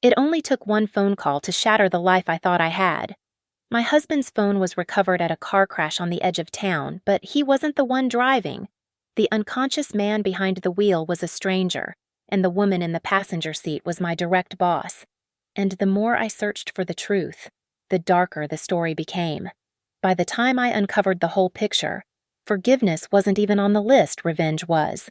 It only took one phone call to shatter the life I thought I had. My husband's phone was recovered at a car crash on the edge of town, but he wasn't the one driving. The unconscious man behind the wheel was a stranger, and the woman in the passenger seat was my direct boss. And the more I searched for the truth, the darker the story became. By the time I uncovered the whole picture, forgiveness wasn't even on the list, revenge was.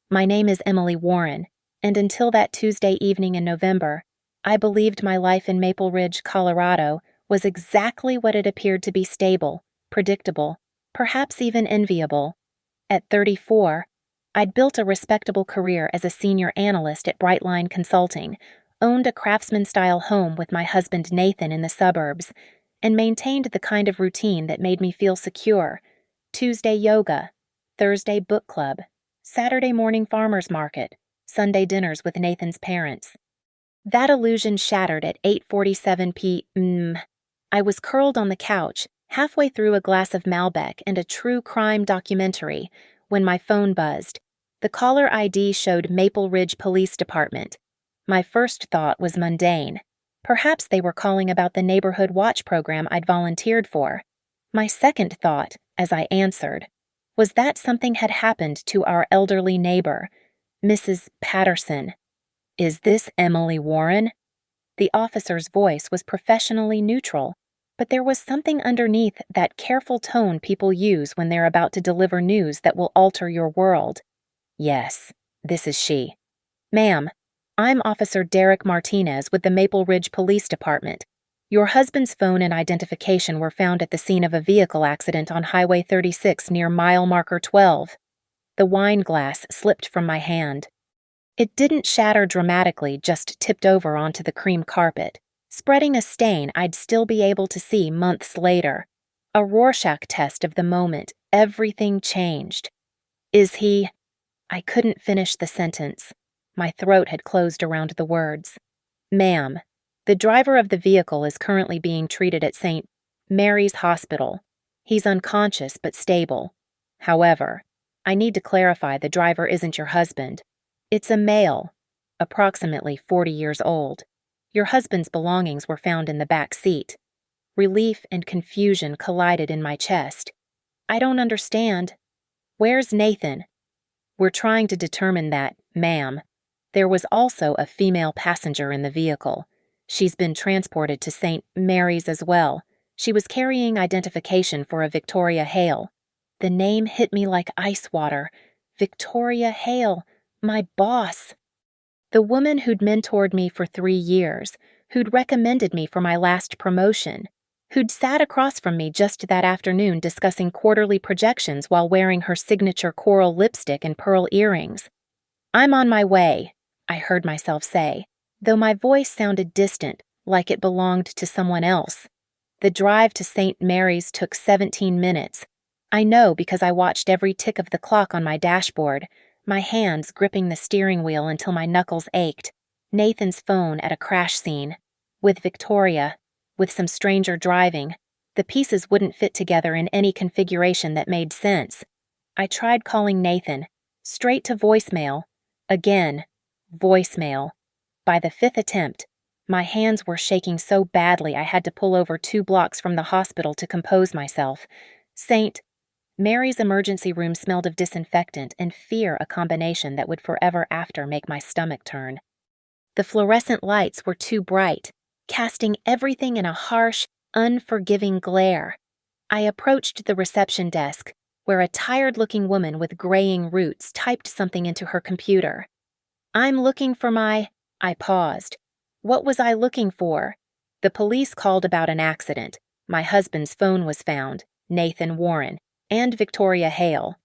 My name is Emily Warren, and until that Tuesday evening in November, I believed my life in Maple Ridge, Colorado, was exactly what it appeared to be: stable, predictable, perhaps even enviable. At 34, I'd built a respectable career as a senior analyst at Brightline Consulting, owned a craftsman-style home with my husband Nathan in the suburbs, and maintained the kind of routine that made me feel secure: Tuesday yoga, Thursday book club, Saturday morning farmers market, Sunday dinners with Nathan's parents. That illusion shattered at 8:47 p.m. I was curled on the couch, halfway through a glass of Malbec and a true crime documentary, when my phone buzzed. The caller ID showed Maple Ridge Police Department. My first thought was mundane. Perhaps they were calling about the neighborhood watch program I'd volunteered for. My second thought, as I answered, was that something had happened to our elderly neighbor, Mrs. Patterson. "Is this Emily Warren?" The officer's voice was professionally neutral, but there was something underneath that careful tone people use when they're about to deliver news that will alter your world. "Yes, this is she." "Ma'am, I'm Officer Derek Martinez with the Maple Ridge Police Department. Your husband's phone and identification were found at the scene of a vehicle accident on Highway 36 near mile marker 12. The wine glass slipped from my hand. It didn't shatter dramatically, just tipped over onto the cream carpet, spreading a stain I'd still be able to see months later. A Rorschach test of the moment. Everything changed. "Is he—" I couldn't finish the sentence. My throat had closed around the words. "Ma'am, the driver of the vehicle is currently being treated at St. Mary's Hospital. He's unconscious but stable. However, I need to clarify the driver isn't your husband. It's a male, approximately 40 years old. Your husband's belongings were found in the back seat." Relief and confusion collided in my chest. "I don't understand. Where's Nathan?" "We're trying to determine that, ma'am. There was also a female passenger in the vehicle. She's been transported to St. Mary's as well. She was carrying identification for a Victoria Hale." The name hit me like ice water. Victoria Hale. My boss. The woman who'd mentored me for 3 years, who'd recommended me for my last promotion, who'd sat across from me just that afternoon discussing quarterly projections while wearing her signature coral lipstick and pearl earrings. "I'm on my way," I heard myself say, though my voice sounded distant, like it belonged to someone else. The drive to St. Mary's took 17 minutes. I know because I watched every tick of the clock on my dashboard, my hands gripping the steering wheel until my knuckles ached. Nathan's phone at a crash scene. With Victoria, with some stranger driving, the pieces wouldn't fit together in any configuration that made sense. I tried calling Nathan, straight to voicemail. Again, voicemail. By the 5th attempt, my hands were shaking so badly I had to pull over 2 blocks from the hospital to compose myself. St. Mary's emergency room smelled of disinfectant and fear, a combination that would forever after make my stomach turn. The fluorescent lights were too bright, casting everything in a harsh, unforgiving glare. I approached the reception desk, where a tired-looking woman with graying roots typed something into her computer. "I'm looking for my—" I paused. What was I looking for? "The police called about an accident. My husband's phone was found, Nathan Warren, and Victoria Hale."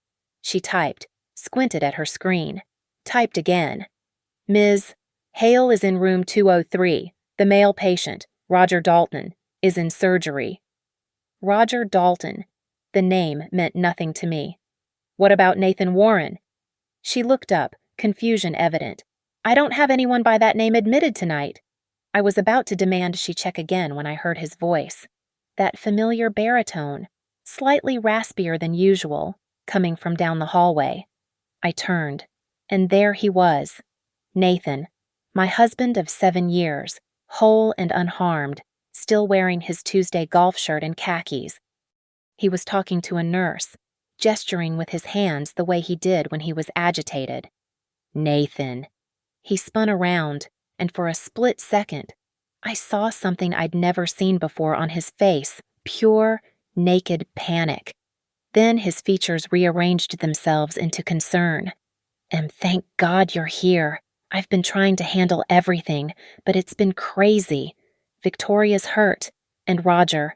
She typed, squinted at her screen, typed again. "Ms. Hale is in room 203. The male patient, Roger Dalton, is in surgery." Roger Dalton. The name meant nothing to me. "What about Nathan Warren?" She looked up, confusion evident. "I don't have anyone by that name admitted tonight." I was about to demand she check again when I heard his voice. That familiar baritone, slightly raspier than usual, coming from down the hallway. I turned, and there he was. Nathan, my husband of 7 years, whole and unharmed, still wearing his Tuesday golf shirt and khakis. He was talking to a nurse, gesturing with his hands the way he did when he was agitated. Nathan. He spun around, and for a split second, I saw something I'd never seen before on his face, pure, naked panic. Then his features rearranged themselves into concern. Thank God you're here. I've been trying to handle everything, but it's been crazy. Victoria's hurt, and Roger.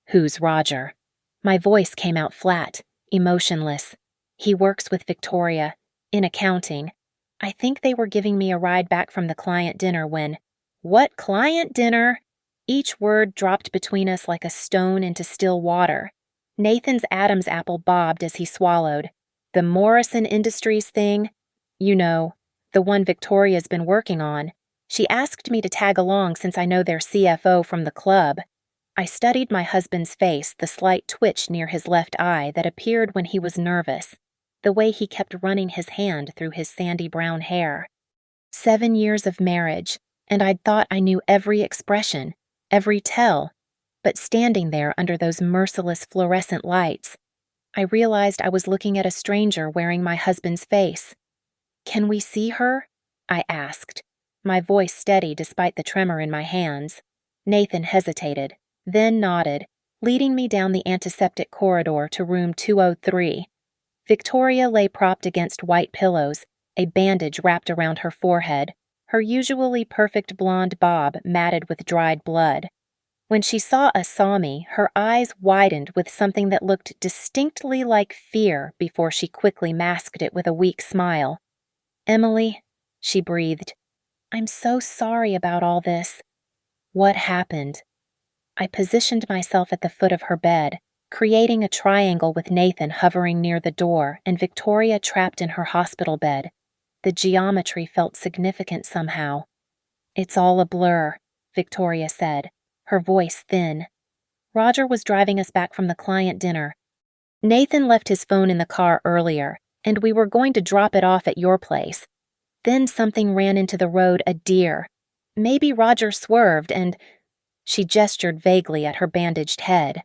Who's Roger? My voice came out flat, emotionless. He works with Victoria, in accounting. I think they were giving me a ride back from the client dinner when, "What client dinner?" Each word dropped between us like a stone into still water. Nathan's Adam's apple bobbed as he swallowed. "The Morrison Industries thing? You know, the one Victoria's been working on. She asked me to tag along since I know their CFO from the club." I studied my husband's face, the slight twitch near his left eye that appeared when he was nervous, the way he kept running his hand through his sandy brown hair. 7 years of marriage, and I'd thought I knew every expression, every tell, but standing there under those merciless fluorescent lights, I realized I was looking at a stranger wearing my husband's face. "Can we see her?" I asked, my voice steady despite the tremor in my hands. Nathan hesitated, then nodded, leading me down the antiseptic corridor to room 203. Victoria lay propped against white pillows, a bandage wrapped around her forehead, her usually perfect blonde bob matted with dried blood. When she saw me, her eyes widened with something that looked distinctly like fear before she quickly masked it with a weak smile. "Emily," she breathed, "I'm so sorry about all this." "What happened?" I positioned myself at the foot of her bed, creating a triangle with Nathan hovering near the door and Victoria trapped in her hospital bed. The geometry felt significant somehow. "It's all a blur," Victoria said, her voice thin. "Roger was driving us back from the client dinner. Nathan left his phone in the car earlier, and we were going to drop it off at your place. Then something ran into the road, a deer. Maybe Roger swerved and—" She gestured vaguely at her bandaged head.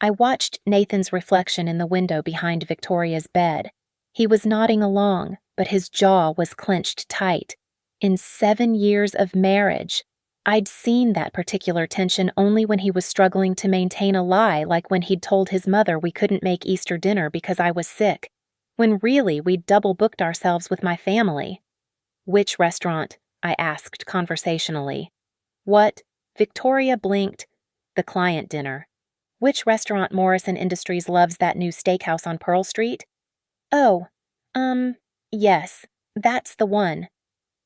I watched Nathan's reflection in the window behind Victoria's bed. He was nodding along, but his jaw was clenched tight. In 7 years of marriage, I'd seen that particular tension only when he was struggling to maintain a lie, like when he'd told his mother we couldn't make Easter dinner because I was sick, when really we'd double-booked ourselves with my family. "Which restaurant?" I asked conversationally. "What?" Victoria blinked. "The client dinner." "Which restaurant Morrison Industries loves that new steakhouse on Pearl Street?" "Oh, yes, that's the one."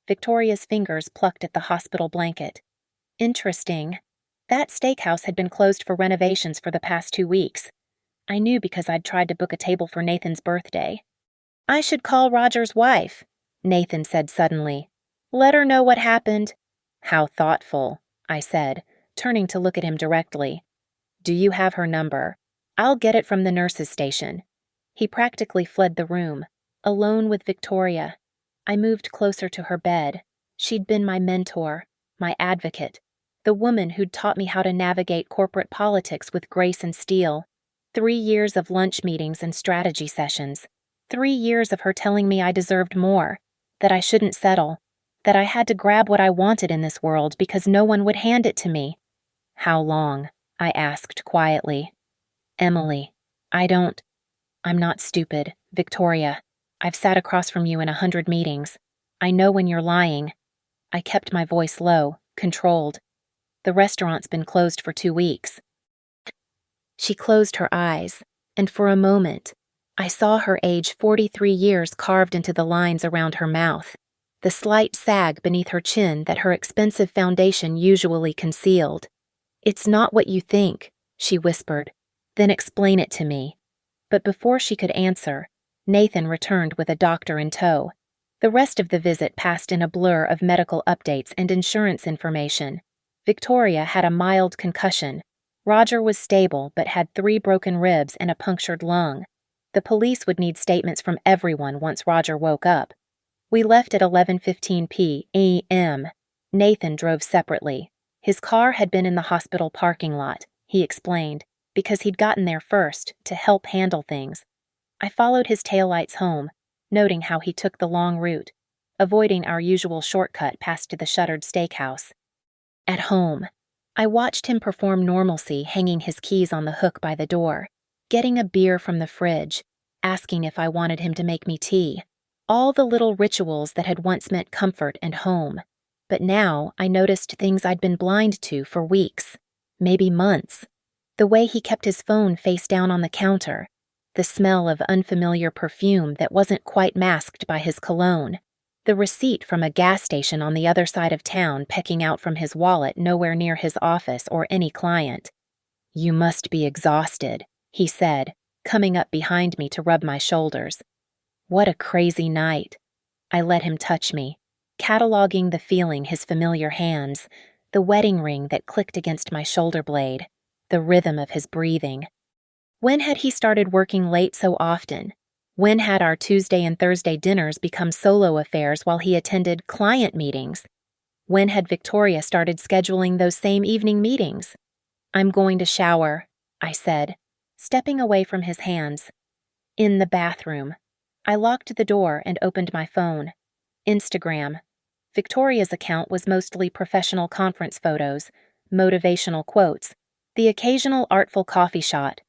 Victoria's fingers plucked at the hospital blanket. "Interesting. That steakhouse had been closed for renovations for the past 2 weeks. I knew because I'd tried to book a table for Nathan's birthday." "I should call Roger's wife," Nathan said suddenly. "Let her know what happened." "How thoughtful," I said, turning to look at him directly. "Do you have her number? I'll get it from the nurse's station." He practically fled the room, alone with Victoria. I moved closer to her bed. She'd been my mentor, my advocate, the woman who'd taught me how to navigate corporate politics with grace and steel. 3 years of lunch meetings and strategy sessions. 3 years of her telling me I deserved more, that I shouldn't settle, that I had to grab what I wanted in this world because no one would hand it to me. "How long?" I asked quietly. "Emily, I'm not stupid. Victoria, I've sat across from you in 100 meetings. I know when you're lying." I kept my voice low, controlled. "The restaurant's been closed for 2 weeks. She closed her eyes, and for a moment, I saw her age 43 years carved into the lines around her mouth, the slight sag beneath her chin that her expensive foundation usually concealed. "It's not what you think," she whispered. "Then explain it to me." But before she could answer, Nathan returned with a doctor in tow. The rest of the visit passed in a blur of medical updates and insurance information. Victoria had a mild concussion. Roger was stable but had 3 broken ribs and a punctured lung. The police would need statements from everyone once Roger woke up. We left at 11:15 p.m. Nathan drove separately, His car had been in the hospital parking lot, he explained, because he'd gotten there first to help handle things. I followed his taillights home, noting how he took the long route, avoiding our usual shortcut past the shuttered steakhouse. At home, I watched him perform normalcy, hanging his keys on the hook by the door, getting a beer from the fridge, asking if I wanted him to make me tea. All the little rituals that had once meant comfort and home. But now I noticed things I'd been blind to for weeks, maybe months. The way he kept his phone face down on the counter, the smell of unfamiliar perfume that wasn't quite masked by his cologne, the receipt from a gas station on the other side of town pecking out from his wallet nowhere near his office or any client. "You must be exhausted," he said, coming up behind me to rub my shoulders. What a crazy night. I let him touch me, cataloging the feeling his familiar hands, the wedding ring that clicked against my shoulder blade, the rhythm of his breathing. When had he started working late so often? When had our Tuesday and Thursday dinners become solo affairs while he attended client meetings? When had Victoria started scheduling those same evening meetings? "I'm going to shower," I said, stepping away from his hands. In the bathroom. I locked the door and opened my phone. Instagram. Victoria's account was mostly professional conference photos, motivational quotes, the occasional artful coffee shot.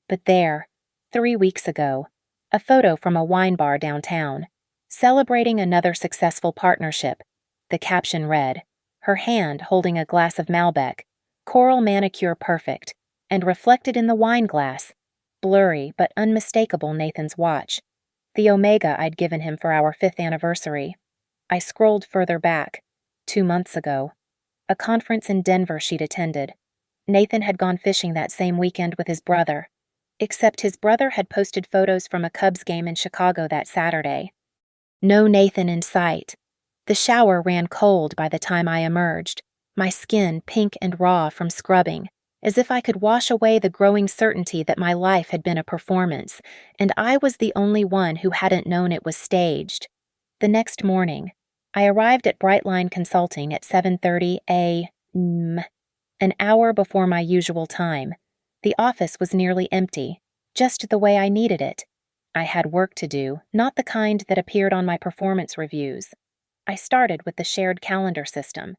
But there, 3 weeks ago, a photo from a wine bar downtown, celebrating another successful partnership. The caption read, her hand holding a glass of Malbec, coral manicure perfect, and reflected in the wine glass, blurry but unmistakable Nathan's watch, the Omega I'd given him for our 5th anniversary. I scrolled further back, 2 months ago, a conference in Denver she'd attended. Nathan had gone fishing that same weekend with his brother, except his brother had posted photos from a Cubs game in Chicago that Saturday. No Nathan in sight. The shower ran cold by the time I emerged, my skin pink and raw from scrubbing, as if I could wash away the growing certainty that my life had been a performance, and I was the only one who hadn't known it was staged. The next morning, I arrived at Brightline Consulting at 7:30 a.m., an hour before my usual time. The office was nearly empty, just the way I needed it. I had work to do, not the kind that appeared on my performance reviews. I started with the shared calendar system.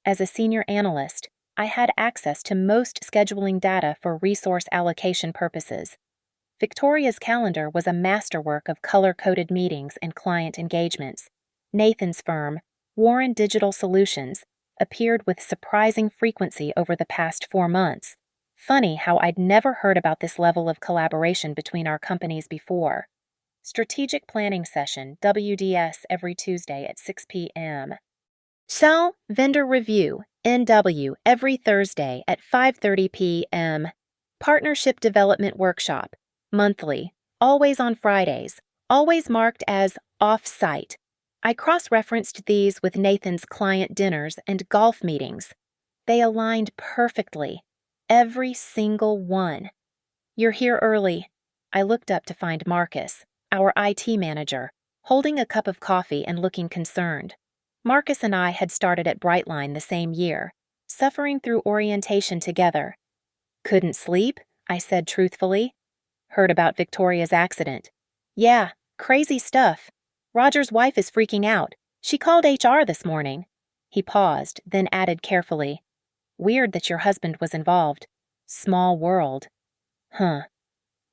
As a senior analyst, I had access to most scheduling data for resource allocation purposes. Victoria's calendar was a masterwork of color-coded meetings and client engagements. Nathan's firm, Warren Digital Solutions, appeared with surprising frequency over the past 4 months. Funny how I'd never heard about this level of collaboration between our companies before. Strategic Planning Session, WDS, every Tuesday at 6 p.m. So, Vendor Review, NW, every Thursday at 5:30 p.m. Partnership Development Workshop, monthly, always on Fridays, always marked as off-site. I cross-referenced these with Nathan's client dinners and golf meetings. They aligned perfectly. Every single one. "You're here early." I looked up to find Marcus, our IT manager, holding a cup of coffee and looking concerned. Marcus and I had started at Brightline the same year, suffering through orientation together. "Couldn't sleep?" I said truthfully. "Heard about Victoria's accident." "Yeah, crazy stuff. Roger's wife is freaking out. She called HR this morning." He paused, then added carefully, "Weird that your husband was involved. Small world." Huh.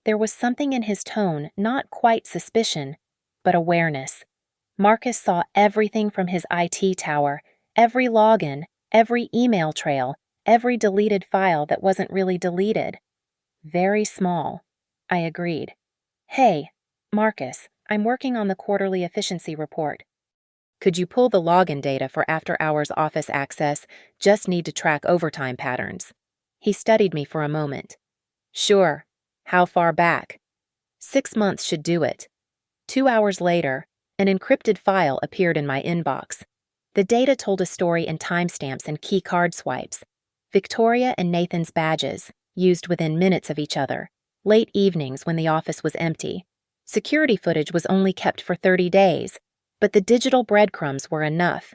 There was something in his tone, not quite suspicion, but awareness. Marcus saw everything from his IT tower, every login, every email trail, every deleted file that wasn't really deleted. Very small. I agreed. "Hey, Marcus, I'm working on the quarterly efficiency report. Could you pull the login data for after-hours office access? Just need to track overtime patterns." He studied me for a moment. "Sure. How far back?" 6 months should do it. 2 hours later, an encrypted file appeared in my inbox. The data told a story in timestamps and key card swipes. Victoria and Nathan's badges, used within minutes of each other, late evenings when the office was empty. Security footage was only kept for 30 days, but the digital breadcrumbs were enough.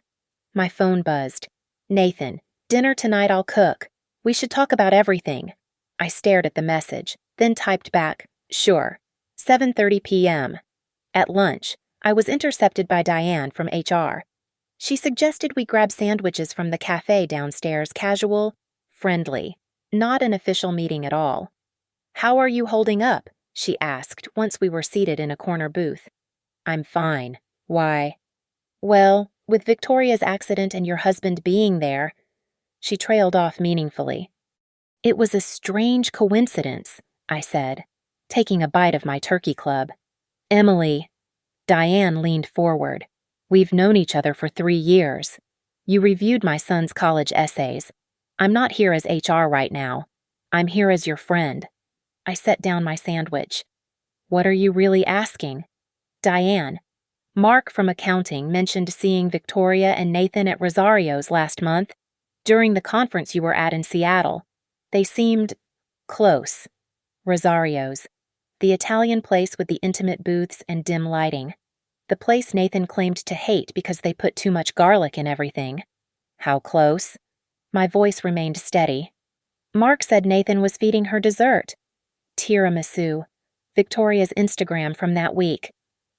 My phone buzzed. "Nathan, Dinner tonight I'll cook. We should talk about everything. I stared at the message, then typed back, sure. 7:30 p.m. At lunch, I was intercepted by Diane from HR. She suggested we grab sandwiches from the cafe downstairs, casual, friendly, not an official meeting at all. How are you holding up? She asked once we were seated in a corner booth. I'm fine. Why? Well, with Victoria's accident and your husband being there, she trailed off meaningfully. It was a strange coincidence, I said, taking a bite of my turkey club. Emily. Diane leaned forward. We've known each other for 3 years. You reviewed my son's college essays. I'm not here as HR right now. I'm here as your friend. I set down my sandwich. What are you really asking? Diane. Mark from accounting mentioned seeing Victoria and Nathan at Rosario's last month, during the conference you were at in Seattle. They seemed close. Rosario's, the Italian place with the intimate booths and dim lighting. The place Nathan claimed to hate because they put too much garlic in everything. How close? My voice remained steady. Mark said Nathan was feeding her dessert. Tiramisu, Victoria's Instagram from that week.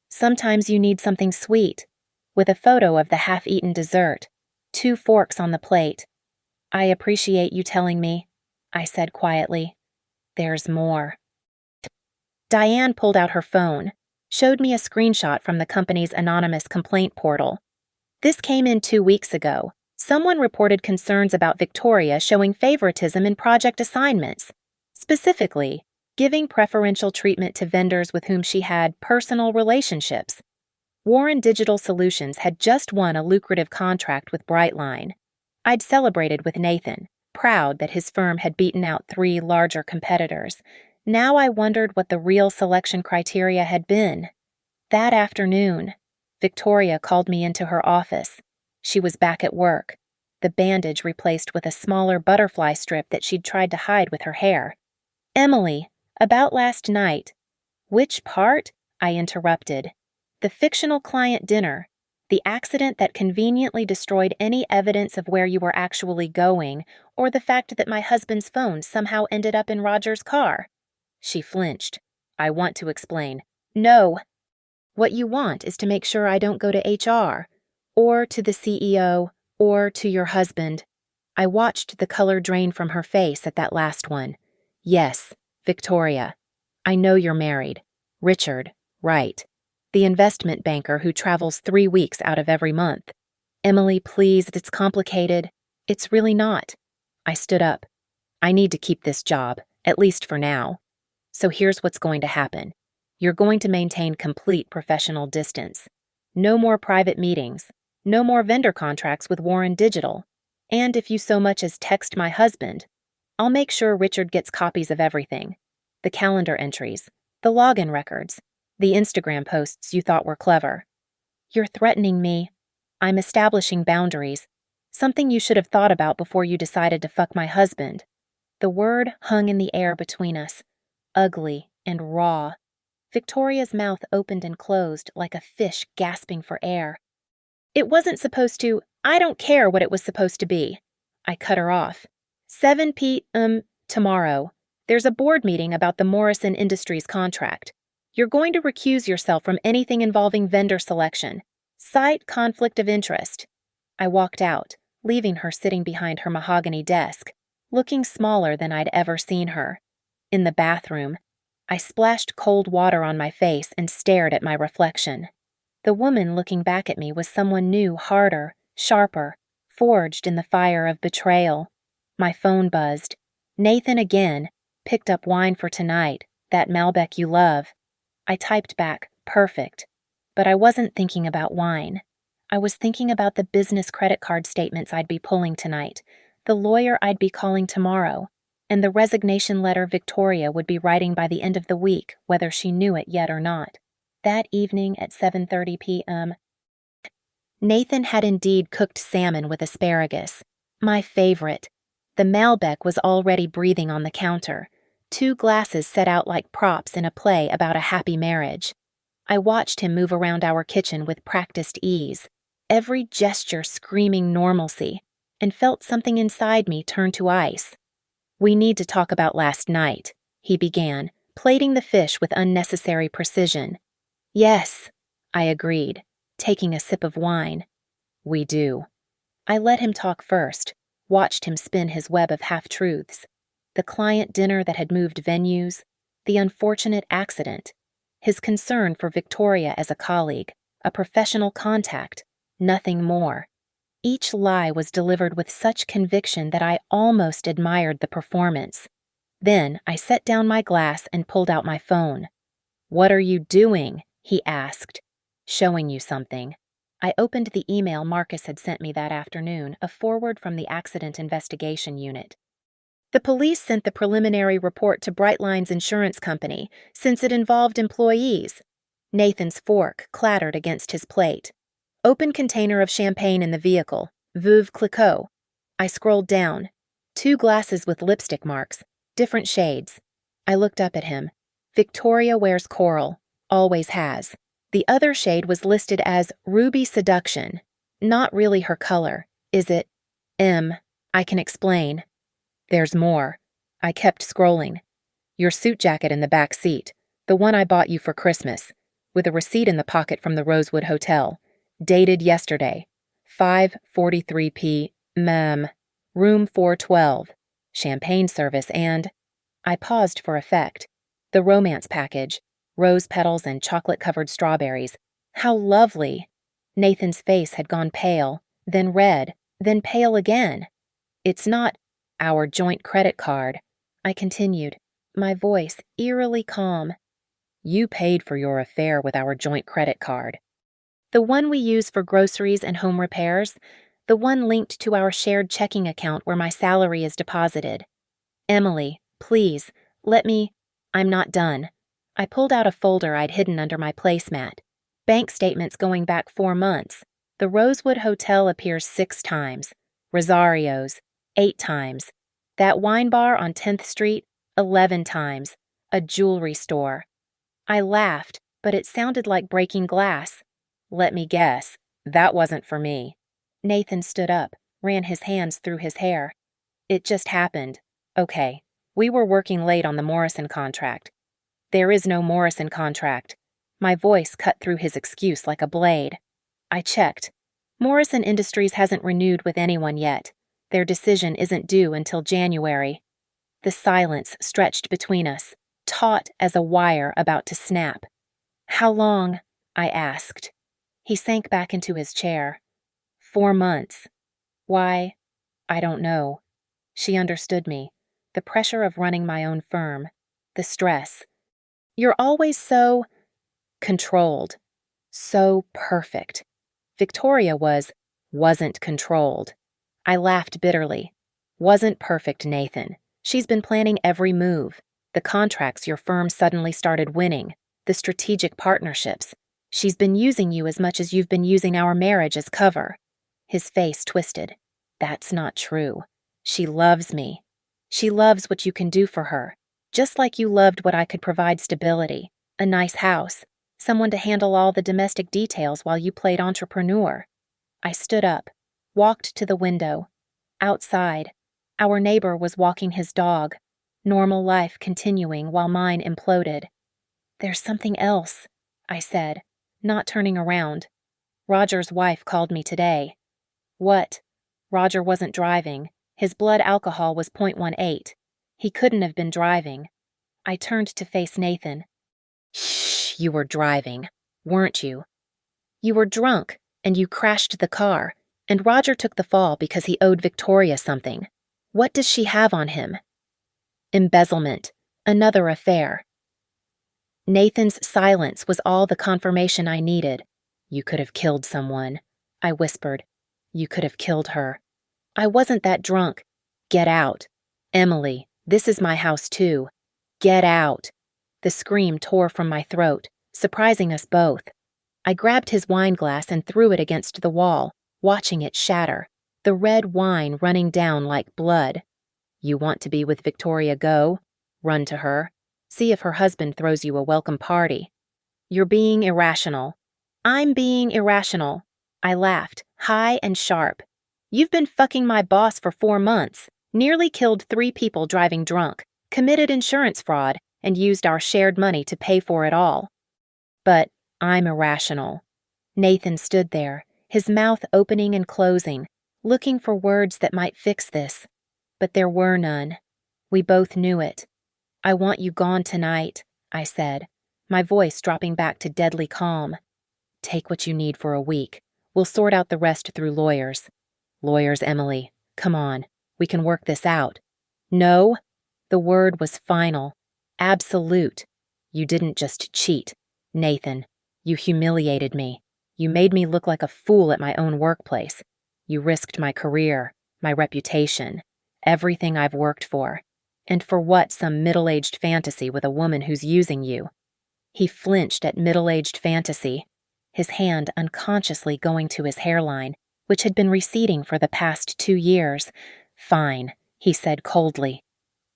Sometimes you need something sweet, with a photo of the half-eaten dessert, 2 forks on the plate. I appreciate you telling me, I said quietly. There's more. Diane pulled out her phone, showed me a screenshot from the company's anonymous complaint portal. This came in 2 weeks ago. Someone reported concerns about Victoria showing favoritism in project assignments, specifically giving preferential treatment to vendors with whom she had personal relationships. Warren Digital Solutions had just won a lucrative contract with Brightline. I'd celebrated with Nathan, proud that his firm had beaten out 3 larger competitors. Now I wondered what the real selection criteria had been. That afternoon, Victoria called me into her office. She was back at work, the bandage replaced with a smaller butterfly strip that she'd tried to hide with her hair. Emily, about last night. Which part? I interrupted. The fictional client dinner, the accident that conveniently destroyed any evidence of where you were actually going, or the fact that my husband's phone somehow ended up in Roger's car. She flinched. I want to explain. No. What you want is to make sure I don't go to HR, or to the CEO, or to your husband. I watched the color drain from her face at that last one. Yes, Victoria. I know you're married. Richard, right. The investment banker who travels 3 weeks out of every month. Emily, please, it's complicated. It's really not. I stood up. I need to keep this job, at least for now. So here's what's going to happen. You're going to maintain complete professional distance. No more private meetings. No more vendor contracts with Warren Digital. And if you so much as text my husband, I'll make sure Richard gets copies of everything. The calendar entries, the login records, the Instagram posts you thought were clever. You're threatening me. I'm establishing boundaries. Something you should have thought about before you decided to fuck my husband. The word hung in the air between us. Ugly and raw. Victoria's mouth opened and closed like a fish gasping for air. It wasn't supposed to. I don't care what it was supposed to be. I cut her off. 7 p.m. tomorrow. There's a board meeting about the Morrison Industries contract. You're going to recuse yourself from anything involving vendor selection. Cite conflict of interest. I walked out, leaving her sitting behind her mahogany desk, looking smaller than I'd ever seen her. In the bathroom, I splashed cold water on my face and stared at my reflection. The woman looking back at me was someone new, harder, sharper, forged in the fire of betrayal. My phone buzzed. Nathan again. Picked up wine for tonight, that Malbec you love. I typed back, perfect. But I wasn't thinking about wine. I was thinking about the business credit card statements I'd be pulling tonight, the lawyer I'd be calling tomorrow, and the resignation letter Victoria would be writing by the end of the week, whether she knew it yet or not. That evening at 7:30 p.m., Nathan had indeed cooked salmon with asparagus. My favorite. The Malbec was already breathing on the counter, 2 glasses set out like props in a play about a happy marriage. I watched him move around our kitchen with practiced ease, every gesture screaming normalcy, and felt something inside me turn to ice. "We need to talk about last night," he began, plating the fish with unnecessary precision. "Yes," I agreed, taking a sip of wine. "We do." I let him talk first, watched him spin his web of half-truths. The client dinner that had moved venues, the unfortunate accident, his concern for Victoria as a colleague, a professional contact, nothing more. Each lie was delivered with such conviction that I almost admired the performance. Then I set down my glass and pulled out my phone. "What are you doing?" he asked. "Showing you something." I opened the email Marcus had sent me that afternoon, a forward from the Accident Investigation Unit. The police sent the preliminary report to Brightline's insurance company, since it involved employees. Nathan's fork clattered against his plate. "Open container of champagne in the vehicle. Veuve Clicquot." I scrolled down. 2 glasses with lipstick marks, different shades. I looked up at him. "Victoria wears coral. Always has." The other shade was listed as Ruby Seduction. Not really her color, is it? I can explain. "There's more." I kept scrolling. "Your suit jacket in the back seat, the one I bought you for Christmas, with a receipt in the pocket from the Rosewood Hotel, dated yesterday, 5:43 p.m., room 412, champagne service and—" I paused for effect. "The romance package, rose petals and chocolate-covered strawberries. How lovely!" Nathan's face had gone pale, then red, then pale again. "It's not our joint credit card," I continued, my voice eerily calm. "You paid for your affair with our joint credit card." "The one we use for groceries and home repairs, the one linked to our shared checking account where my salary is deposited." "Emily, please, let me—" "I'm not done." I pulled out a folder I'd hidden under my placemat. Bank statements going back 4 months. The Rosewood Hotel appears 6 times. Rosario's, 8 times. That wine bar on 10th Street, 11 times. A jewelry store. I laughed, but it sounded like breaking glass. "Let me guess, that wasn't for me." Nathan stood up, ran his hands through his hair. "It just happened. Okay, we were working late on the Morrison contract." "There is no Morrison contract." My voice cut through his excuse like a blade. I checked. Morrison Industries hasn't renewed with anyone yet. Their decision isn't due until January. The silence stretched between us, taut as a wire about to snap. "How long?" I asked. He sank back into his chair. 4 months. "Why?" "I don't know." She understood me. The pressure of running my own firm. The stress. "You're always so controlled. So perfect." Victoria wasn't controlled. I laughed bitterly. "Wasn't perfect, Nathan. She's been planning every move. The contracts your firm suddenly started winning. The strategic partnerships. She's been using you as much as you've been using our marriage as cover." His face twisted. "That's not true. She loves me. She loves what you can do for her. Just like you loved what I could provide stability, a nice house, someone to handle all the domestic details while you played entrepreneur." I stood up, walked to the window. Outside, our neighbor was walking his dog, normal life continuing while mine imploded. "There's something else," I said, not turning around. "Roger's wife called me today." "What?" "Roger wasn't driving. His blood alcohol was .18. He couldn't have been driving." I turned to face Nathan. "Shh, you were driving, weren't you?" "You were drunk, and you crashed the car, and Roger took the fall because he owed Victoria something. What does she have on him?" "Embezzlement. Another affair." Nathan's silence was all the confirmation I needed. "You could have killed someone," I whispered. "You could have killed her." "I wasn't that drunk." "Get out." "Emily, this is my house too. Get out." The scream tore from my throat, surprising us both. I grabbed his wine glass and threw it against the wall, watching it shatter, the red wine running down like blood. "You want to be with Victoria, go. Run to her. See if her husband throws you a welcome party." "You're being irrational." "I'm being irrational." I laughed, high and sharp. You've been fucking my boss for 4 months, nearly killed 3 people driving drunk, committed insurance fraud, and used our shared money to pay for it all. But I'm irrational. Nathan stood there, his mouth opening and closing, looking for words that might fix this. But there were none. We both knew it. I want you gone tonight, I said, my voice dropping back to deadly calm. Take what you need for a week. We'll sort out the rest through lawyers. Lawyers, Emily. Come on. We can work this out. No. The word was final. Absolute. You didn't just cheat. Nathan, you humiliated me. You made me look like a fool at my own workplace. You risked my career, my reputation, everything I've worked for. And for what, some middle-aged fantasy with a woman who's using you? He flinched at middle-aged fantasy, his hand unconsciously going to his hairline, which had been receding for the past 2 years. Fine, he said coldly.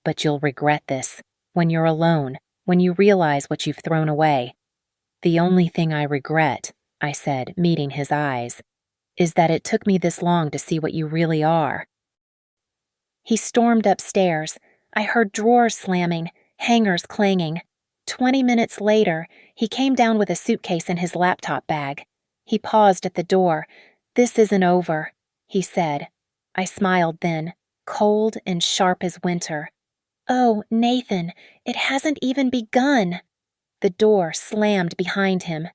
But you'll regret this, when you're alone, when you realize what you've thrown away. The only thing I regret, I said, meeting his eyes, is that it took me this long to see what you really are. He stormed upstairs. I heard drawers slamming, hangers clanging. 20 minutes later, he came down with a suitcase in his laptop bag. He paused at the door. This isn't over, he said. I smiled then, cold and sharp as winter. Oh, Nathan, it hasn't even begun. The door slammed behind him.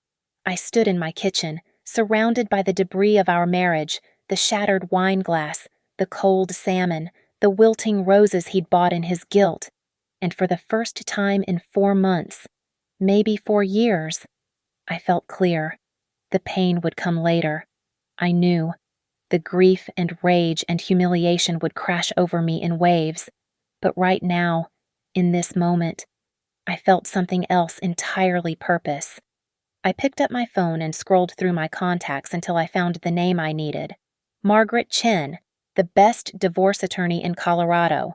I stood in my kitchen, surrounded by the debris of our marriage, the shattered wine glass, the cold salmon, the wilting roses he'd bought in his guilt. And for the first time in 4 months, maybe 4 years, I felt clear. The pain would come later. I knew. The grief and rage and humiliation would crash over me in waves. But right now, in this moment, I felt something else entirely purpose. I picked up my phone and scrolled through my contacts until I found the name I needed. Margaret Chen, the best divorce attorney in Colorado.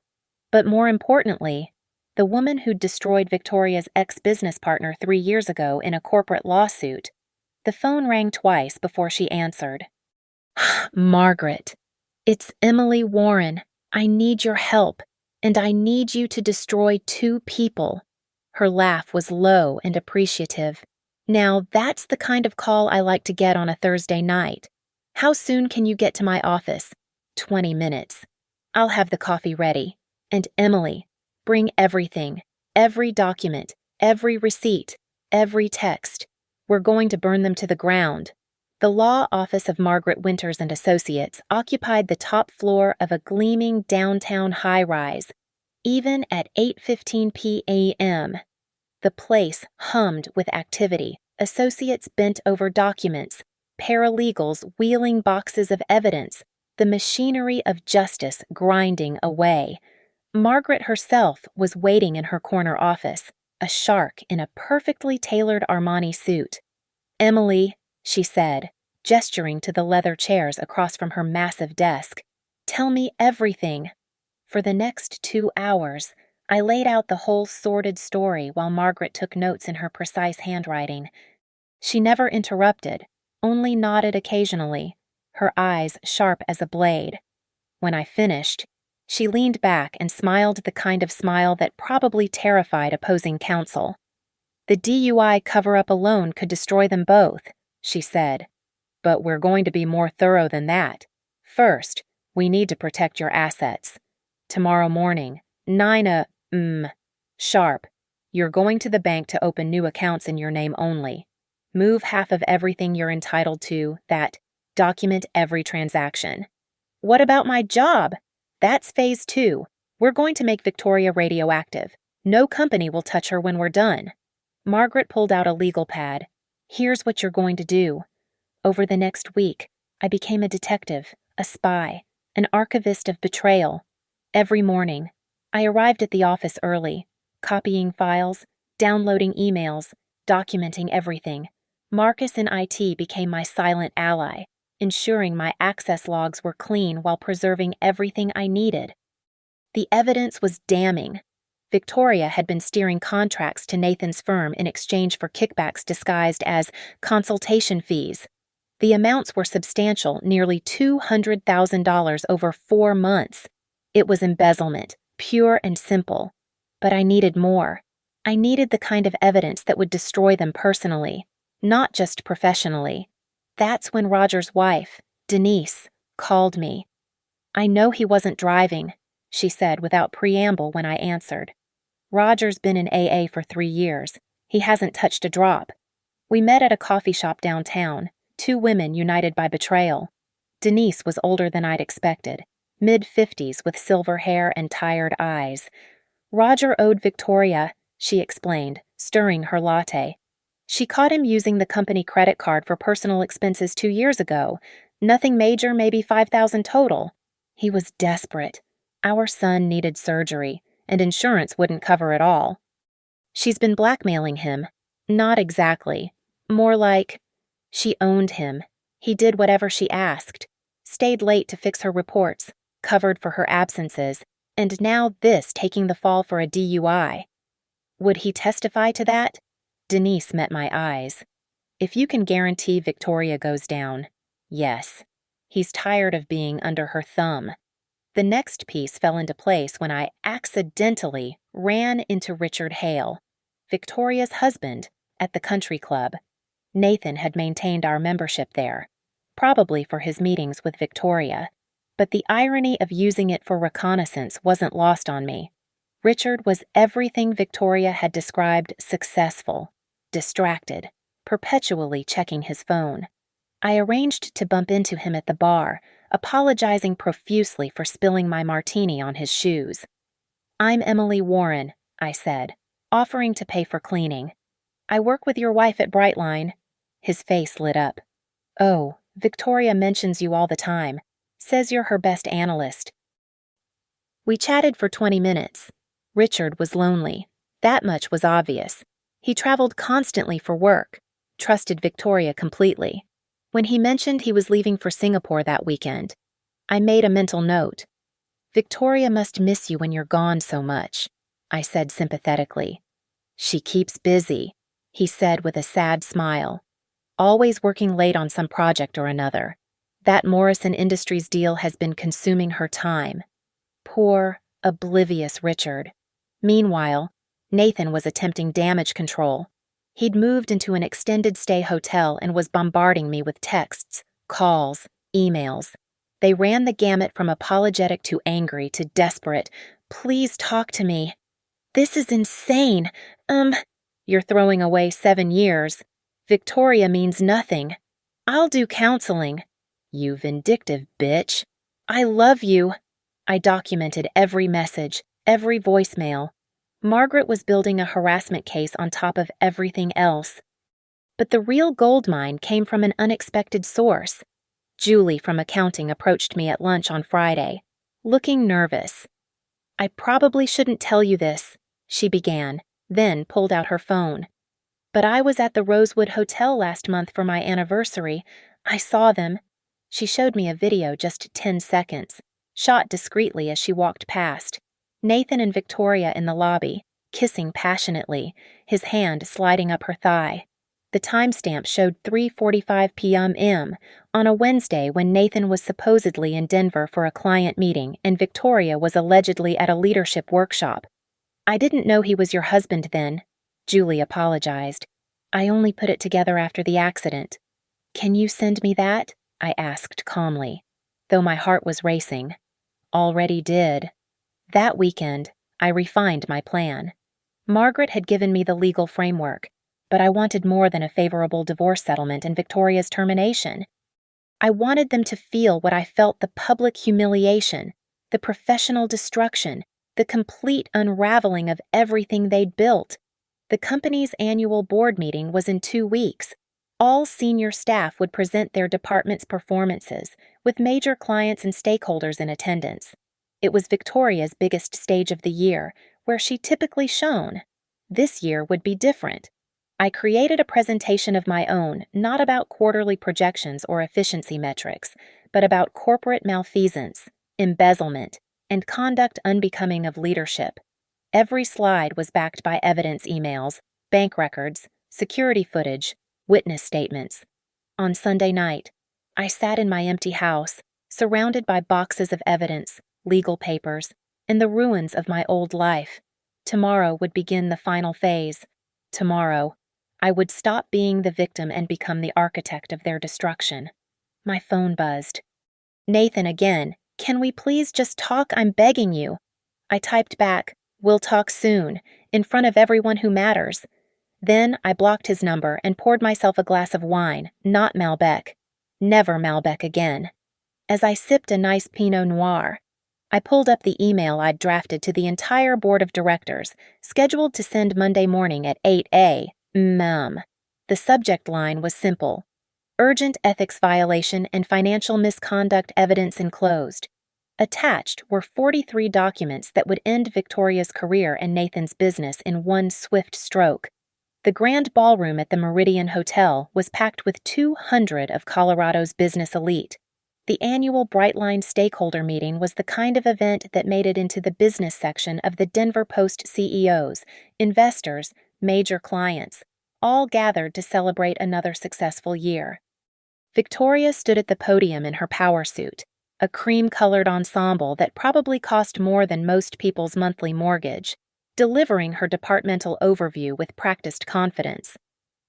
But more importantly, the woman who'd destroyed Victoria's ex-business partner 3 years ago in a corporate lawsuit. The phone rang twice before she answered. Margaret, it's Emily Warren. I need your help, and I need you to destroy 2 people. Her laugh was low and appreciative. Now, that's the kind of call I like to get on a Thursday night. How soon can you get to my office? 20 minutes. I'll have the coffee ready. And Emily, bring everything, every document, every receipt, every text. We're going to burn them to the ground. The law office of Margaret Winters and Associates occupied the top floor of a gleaming downtown high-rise, even at 8:15 p.m. The place hummed with activity. Associates bent over documents, paralegals wheeling boxes of evidence, the machinery of justice grinding away. Margaret herself was waiting in her corner office, a shark in a perfectly tailored Armani suit. Emily, she said, gesturing to the leather chairs across from her massive desk, tell me everything. For the next 2 hours, I laid out the whole sordid story while Margaret took notes in her precise handwriting. She never interrupted, only nodded occasionally, her eyes sharp as a blade. When I finished, she leaned back and smiled the kind of smile that probably terrified opposing counsel. The DUI cover-up alone could destroy them both, she said. But we're going to be more thorough than that. First, we need to protect your assets. Tomorrow morning, 9 sharp, you're going to the bank to open new accounts in your name only. Move half of everything you're entitled to, document every transaction. What about my job? That's phase 2. We're going to make Victoria radioactive. No company will touch her when we're done. Margaret pulled out a legal pad. Here's what you're going to do. Over the next week, I became a detective, a spy, an archivist of betrayal. Every morning, I arrived at the office early, copying files, downloading emails, documenting everything. Marcus in IT became my silent ally, ensuring my access logs were clean while preserving everything I needed. The evidence was damning. Victoria had been steering contracts to Nathan's firm in exchange for kickbacks disguised as consultation fees. The amounts were substantial, nearly $200,000 over 4 months. It was embezzlement, pure and simple. But I needed more. I needed the kind of evidence that would destroy them personally, not just professionally. That's when Roger's wife, Denise, called me. "I know he wasn't driving," she said without preamble when I answered. "Roger's been in AA for 3 years. He hasn't touched a drop." We met at a coffee shop downtown, 2 women united by betrayal. Denise was older than I'd expected, mid-50s with silver hair and tired eyes. "Roger owed Victoria," she explained, stirring her latte. "She caught him using the company credit card for personal expenses 2 years ago. Nothing major, maybe $5,000 total. He was desperate. Our son needed surgery, and insurance wouldn't cover it all. She's been blackmailing him." "Not exactly. More like, she owned him. He did whatever she asked. Stayed late to fix her reports, covered for her absences, and now this taking the fall for a DUI. Would he testify to that?" Denise met my eyes. "If you can guarantee Victoria goes down, yes. He's tired of being under her thumb." The next piece fell into place when I accidentally ran into Richard Hale, Victoria's husband, at the country club. Nathan had maintained our membership there, probably for his meetings with Victoria, but the irony of using it for reconnaissance wasn't lost on me. Richard was everything Victoria had described: successful, distracted, perpetually checking his phone. I arranged to bump into him at the bar, apologizing profusely for spilling my martini on his shoes. "I'm Emily Warren," I said, offering to pay for cleaning. "I work with your wife at Brightline." His face lit up. "Oh, Victoria mentions you all the time. Says you're her best analyst." We chatted for 20 minutes. Richard was lonely. That much was obvious. He traveled constantly for work, trusted Victoria completely. When he mentioned he was leaving for Singapore that weekend, I made a mental note. "Victoria must miss you when you're gone so much," I said sympathetically. "She keeps busy," he said with a sad smile. "Always working late on some project or another. That Morrison Industries deal has been consuming her time." Poor, oblivious Richard. Meanwhile, Nathan was attempting damage control. He'd moved into an extended stay hotel and was bombarding me with texts, calls, emails. They ran the gamut from apologetic to angry to desperate. "Please talk to me. This is insane. You're throwing away 7 years. Victoria means nothing. I'll do counseling. You vindictive bitch. I love you." I documented every message, every voicemail. Margaret was building a harassment case on top of everything else. But the real goldmine came from an unexpected source. Julie from accounting approached me at lunch on Friday, looking nervous. "I probably shouldn't tell you this," she began, then pulled out her phone. "But I was at the Rosewood Hotel last month for my anniversary. I saw them." She showed me a video, just 10 seconds, shot discreetly as she walked past. Nathan and Victoria in the lobby, kissing passionately, his hand sliding up her thigh. The timestamp showed 3:45 p.m. on a Wednesday when Nathan was supposedly in Denver for a client meeting and Victoria was allegedly at a leadership workshop. "I didn't know he was your husband then," Julie apologized. "I only put it together after the accident." "Can you send me that?" I asked calmly, though my heart was racing. Already did. That weekend, I refined my plan. Margaret had given me the legal framework, but I wanted more than a favorable divorce settlement and Victoria's termination. I wanted them to feel what I felt: the public humiliation, the professional destruction, the complete unraveling of everything they'd built. The company's annual board meeting was in 2 weeks. All senior staff would present their department's performances, with major clients and stakeholders in attendance. It was Victoria's biggest stage of the year, where she typically shone. This year would be different. I created a presentation of my own, not about quarterly projections or efficiency metrics, but about corporate malfeasance, embezzlement, and conduct unbecoming of leadership. Every slide was backed by evidence emails, bank records, security footage, witness statements. On Sunday night, I sat in my empty house, surrounded by boxes of evidence, legal papers, and the ruins of my old life. Tomorrow would begin the final phase. Tomorrow, I would stop being the victim and become the architect of their destruction. My phone buzzed. Nathan again. Can we please just talk? I'm begging you. I typed back, "We'll talk soon," in front of everyone who matters. Then I blocked his number and poured myself a glass of wine, not Malbec. Never Malbec again. As I sipped a nice Pinot Noir, I pulled up the email I'd drafted to the entire board of directors, scheduled to send Monday morning at 8 a.m. The subject line was simple: urgent ethics violation and financial misconduct evidence enclosed. Attached were 43 documents that would end Victoria's career and Nathan's business in one swift stroke. The grand ballroom at the Meridian Hotel was packed with 200 of Colorado's business elite. The annual Brightline stakeholder meeting was the kind of event that made it into the business section of the Denver Post CEOs, investors, major clients, all gathered to celebrate another successful year. Victoria stood at the podium in her power suit, a cream-colored ensemble that probably cost more than most people's monthly mortgage, delivering her departmental overview with practiced confidence.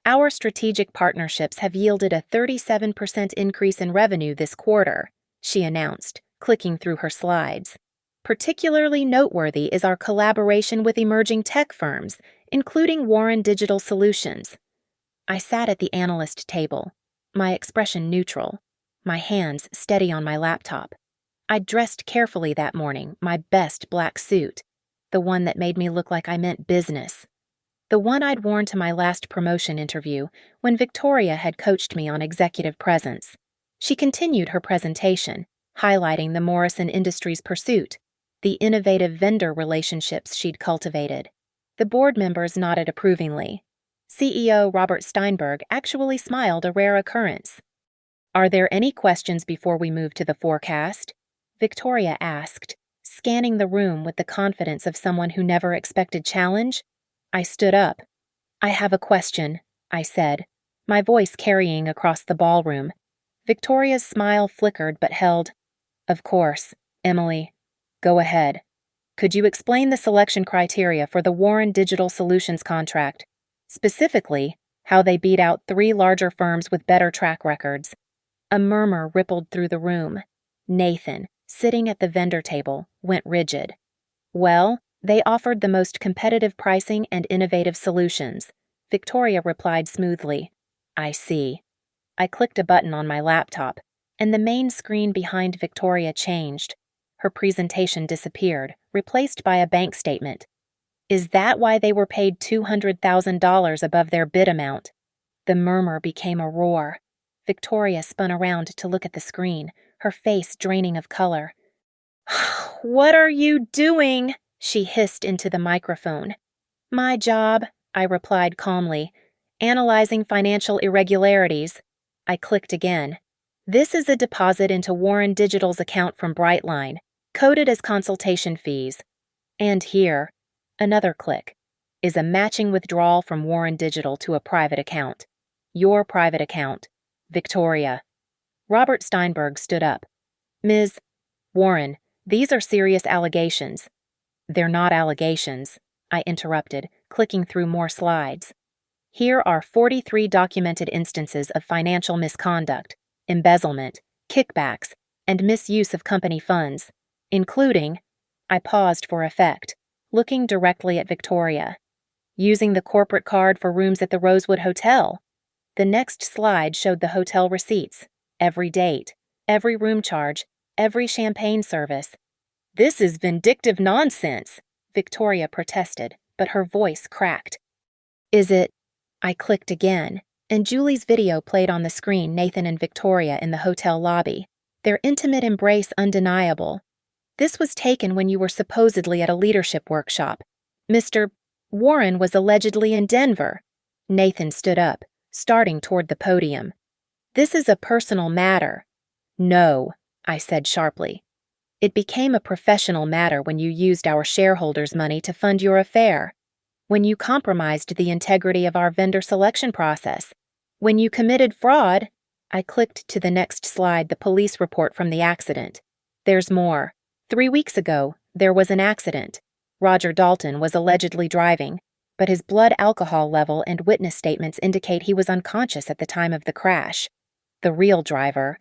Our strategic partnerships have yielded a 37% increase in revenue this quarter, she announced, clicking through her slides. Particularly noteworthy is our collaboration with emerging tech firms, including Warren Digital Solutions. I sat at the analyst table, my expression neutral, my hands steady on my laptop. I'd dressed carefully that morning, my best black suit, the one that made me look like I meant business. The one I'd worn to my last promotion interview when Victoria had coached me on executive presence. She continued her presentation, highlighting the Morrison Industries pursuit, the innovative vendor relationships she'd cultivated. The board members nodded approvingly. CEO Robert Steinberg actually smiled, a rare occurrence. "Are there any questions before we move to the forecast?" Victoria asked, scanning the room with the confidence of someone who never expected challenge. I stood up. "I have a question," I said, my voice carrying across the ballroom. Victoria's smile flickered but held. "Of course, Emily. Go ahead. Could you explain the selection criteria for the Warren Digital Solutions contract? Specifically, how they beat out 3 larger firms with better track records?" A murmur rippled through the room. Nathan, sitting at the vendor table, went rigid. "Well, they offered the most competitive pricing and innovative solutions," Victoria replied smoothly. "I see." I clicked a button on my laptop, and the main screen behind Victoria changed. Her presentation disappeared, replaced by a bank statement. "Is that why they were paid $200,000 above their bid amount?" The murmur became a roar. Victoria spun around to look at the screen, her face draining of color. "What are you doing?" she hissed into the microphone. "My job," I replied calmly. "Analyzing financial irregularities." I clicked again. "This is a deposit into Warren Digital's account from Brightline, coded as consultation fees." And here, another click, is a matching withdrawal from Warren Digital to a private account. Your private account. Victoria. Robert Steinberg stood up. "Ms. Warren, these are serious allegations." "They're not allegations," I interrupted, clicking through more slides. "Here are 43 documented instances of financial misconduct, embezzlement, kickbacks, and misuse of company funds, including," I paused for effect, looking directly at Victoria, "using the corporate card for rooms at the Rosewood Hotel." The next slide showed the hotel receipts, every date, every room charge, every champagne service. "This is vindictive nonsense," Victoria protested, but her voice cracked. "Is it?" I clicked again, and Julie's video played on the screen. Nathan and Victoria in the hotel lobby, their intimate embrace undeniable. "This was taken when you were supposedly at a leadership workshop. Mr. Warren was allegedly in Denver." Nathan stood up, starting toward the podium. "This is a personal matter." "No," I said sharply. "It became a professional matter when you used our shareholders' money to fund your affair, when you compromised the integrity of our vendor selection process, when you committed fraud." I clicked to the next slide, the police report from the accident. There's more. 3 weeks ago, there was an accident. Roger Dalton was allegedly driving, but his blood alcohol level and witness statements indicate he was unconscious at the time of the crash. The real driver,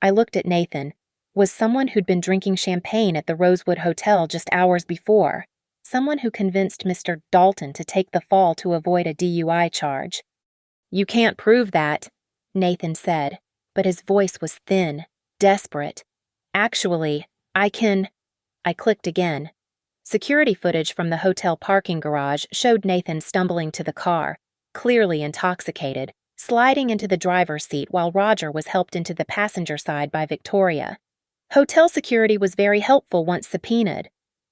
I looked at Nathan, was someone who'd been drinking champagne at the Rosewood Hotel just hours before. Someone who convinced Mr. Dalton to take the fall to avoid a DUI charge. "You can't prove that," Nathan said, but his voice was thin, desperate. "Actually, I can—" I clicked again. Security footage from the hotel parking garage showed Nathan stumbling to the car, clearly intoxicated, sliding into the driver's seat while Roger was helped into the passenger side by Victoria. Hotel security was very helpful once subpoenaed.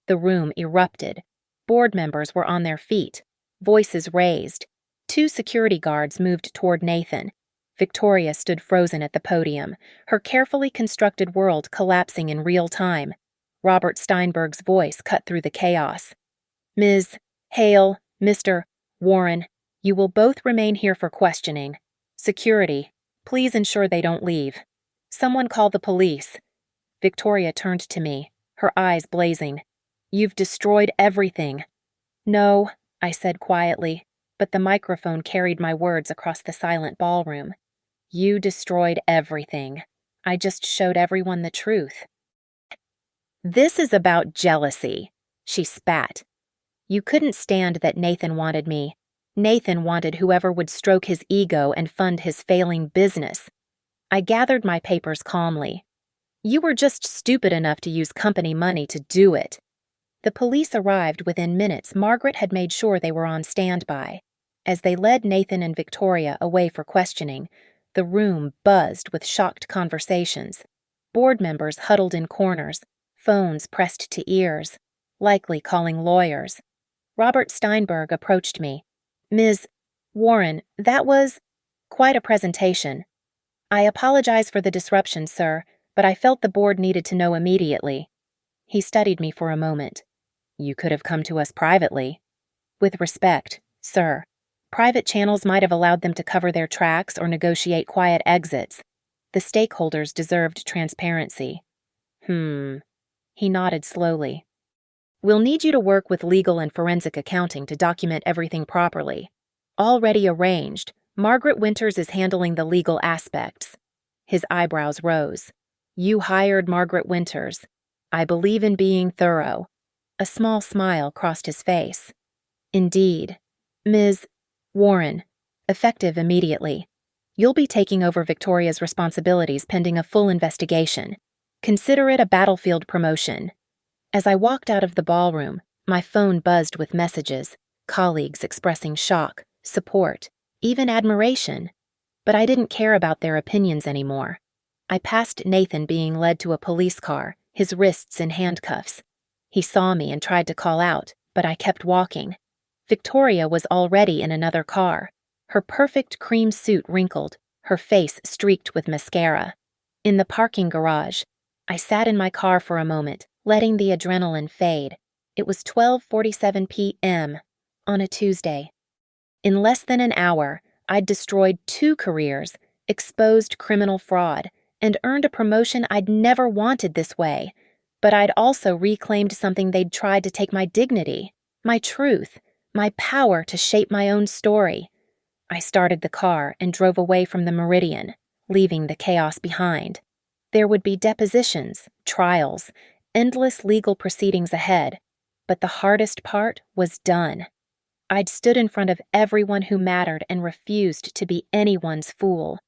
The room erupted. Board members were on their feet, voices raised. 2 security guards moved toward Nathan. Victoria stood frozen at the podium, her carefully constructed world collapsing in real time. Robert Steinberg's voice cut through the chaos. "Ms. Hale, Mr. Warren, you will both remain here for questioning. Security, please ensure they don't leave. Someone call the police." Victoria turned to me, her eyes blazing. "You've destroyed everything." "No," I said quietly, but the microphone carried my words across the silent ballroom. "You destroyed everything. I just showed everyone the truth." "This is about jealousy," she spat. "You couldn't stand that Nathan wanted me. Nathan wanted whoever would stroke his ego and fund his failing business." I gathered my papers calmly. "You were just stupid enough to use company money to do it." The police arrived within minutes. Margaret had made sure they were on standby. As they led Nathan and Victoria away for questioning, the room buzzed with shocked conversations. Board members huddled in corners, phones pressed to ears, likely calling lawyers. Robert Steinberg approached me. "Ms. Warren, that was quite a presentation. I apologize for the disruption, sir, but I felt the board needed to know immediately." He studied me for a moment. "You could have come to us privately." "With respect, sir. Private channels might have allowed them to cover their tracks or negotiate quiet exits. The stakeholders deserved transparency." He nodded slowly. "We'll need you to work with legal and forensic accounting to document everything properly. Already arranged, Margaret Winters is handling the legal aspects." His eyebrows rose. "You hired Margaret Winters. I believe in being thorough." A small smile crossed his face. "Indeed. Ms. Warren, effective immediately. You'll be taking over Victoria's responsibilities pending a full investigation. Consider it a battlefield promotion." As I walked out of the ballroom, my phone buzzed with messages, colleagues expressing shock, support, even admiration. But I didn't care about their opinions anymore. I passed Nathan being led to a police car, his wrists in handcuffs. He saw me and tried to call out, but I kept walking. Victoria was already in another car, her perfect cream suit wrinkled, her face streaked with mascara. In the parking garage, I sat in my car for a moment, letting the adrenaline fade. It was 12:47 p.m. on a Tuesday. In less than an hour, I'd destroyed 2 careers, exposed criminal fraud, and earned a promotion I'd never wanted this way. But I'd also reclaimed something they'd tried to take my dignity, my truth, my power to shape my own story. I started the car and drove away from the Meridian, leaving the chaos behind. There would be depositions, trials, endless legal proceedings ahead, but the hardest part was done. I'd stood in front of everyone who mattered and refused to be anyone's fool.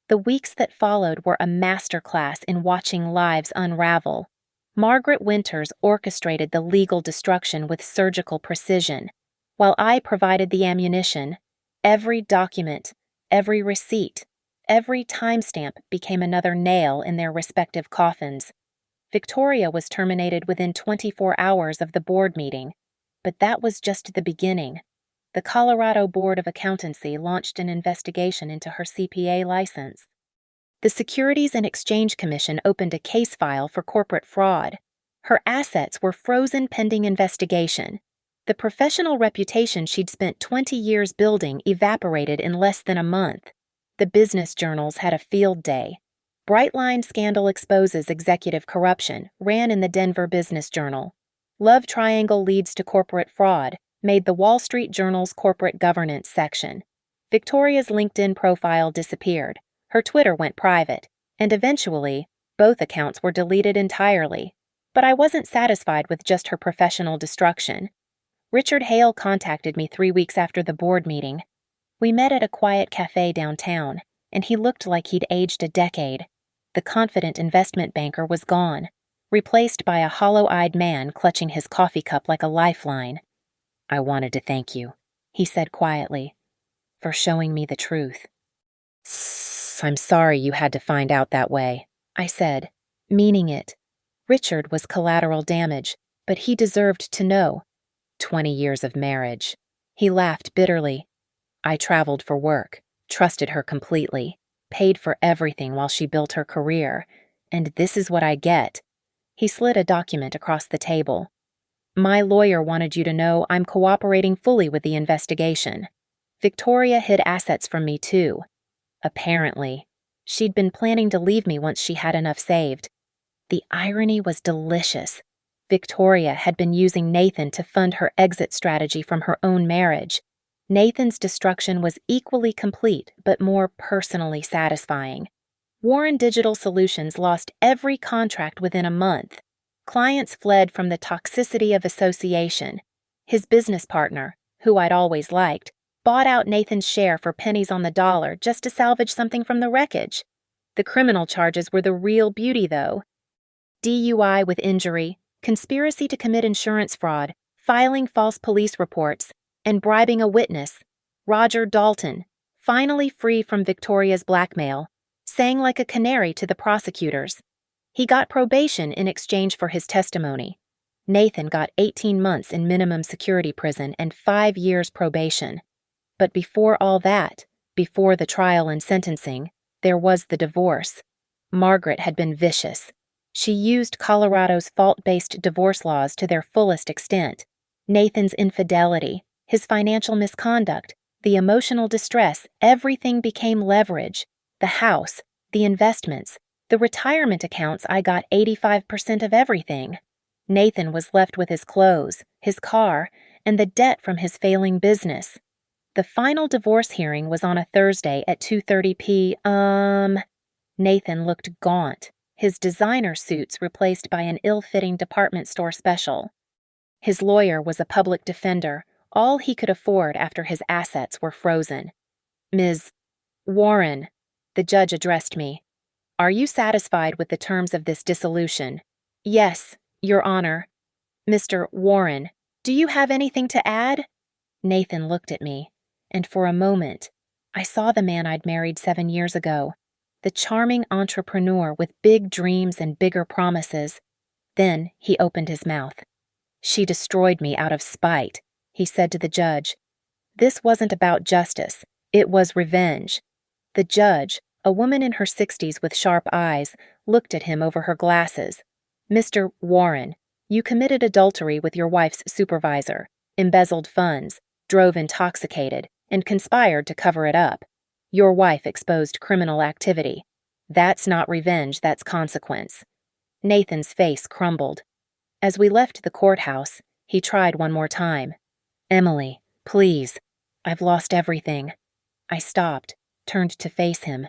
The weeks that followed were a masterclass in watching lives unravel. Margaret Winters orchestrated the legal destruction with surgical precision, while I provided the ammunition. Every document, every receipt, every timestamp became another nail in their respective coffins. Victoria was terminated within 24 hours of the board meeting, but that was just the beginning. The Colorado Board of Accountancy launched an investigation into her CPA license. The Securities and Exchange Commission opened a case file for corporate fraud. Her assets were frozen pending investigation. The professional reputation she'd spent 20 years building evaporated in less than a month. The business journals had a field day. Brightline Scandal Exposes Executive Corruption ran in the Denver Business Journal. Love Triangle Leads to Corporate Fraud made the Wall Street Journal's Corporate Governance section. Victoria's LinkedIn profile disappeared. Her Twitter went private, and eventually, both accounts were deleted entirely. But I wasn't satisfied with just her professional destruction. Richard Hale contacted me 3 weeks after the board meeting. We met at a quiet cafe downtown, and he looked like he'd aged a decade. The confident investment banker was gone, replaced by a hollow-eyed man clutching his coffee cup like a lifeline. "I wanted to thank you," he said quietly, "for showing me the truth." "I'm sorry you had to find out that way," I said, meaning it. Richard was collateral damage, but he deserved to know. 20 years of marriage. He laughed bitterly. I traveled for work, trusted her completely, paid for everything while she built her career, and this is what I get. He slid a document across the table. "My lawyer wanted you to know I'm cooperating fully with the investigation. Victoria hid assets from me too. Apparently, she'd been planning to leave me once she had enough saved." The irony was delicious. Victoria had been using Nathan to fund her exit strategy from her own marriage. Nathan's destruction was equally complete, but more personally satisfying. Warren Digital Solutions lost every contract within a month. Clients fled from the toxicity of association. His business partner, who I'd always liked, bought out Nathan's share for pennies on the dollar just to salvage something from the wreckage. The criminal charges were the real beauty, though. DUI with injury, conspiracy to commit insurance fraud, filing false police reports, and bribing a witness. Roger Dalton, finally free from Victoria's blackmail, sang like a canary to the prosecutors. He got probation in exchange for his testimony. Nathan got 18 months in minimum security prison and 5 years probation. But before all that, before the trial and sentencing, there was the divorce. Margaret had been vicious. She used Colorado's fault-based divorce laws to their fullest extent. Nathan's infidelity, his financial misconduct, the emotional distress, everything became leverage. The house, the investments, the retirement accounts. I got 85% of everything. Nathan was left with his clothes, his car, and the debt from his failing business. The final divorce hearing was on a Thursday at 2:30 p.m. Nathan looked gaunt, his designer suits replaced by an ill-fitting department store special. His lawyer was a public defender, all he could afford after his assets were frozen. "Ms. Warren," the judge addressed me. "Are you satisfied with the terms of this dissolution?" "Yes, Your Honor." "Mr. Warren, do you have anything to add?" Nathan looked at me, and for a moment, I saw the man I'd married 7 years ago, the charming entrepreneur with big dreams and bigger promises. Then he opened his mouth. "She destroyed me out of spite," he said to the judge. This wasn't about justice, it was revenge. The judge, a woman in her 60s with sharp eyes, looked at him over her glasses. "Mr. Warren, you committed adultery with your wife's supervisor, embezzled funds, drove intoxicated, and conspired to cover it up. Your wife exposed criminal activity. That's not revenge, that's consequence." Nathan's face crumbled. As we left the courthouse, he tried one more time. "Emily, please. I've lost everything." I stopped, turned to face him.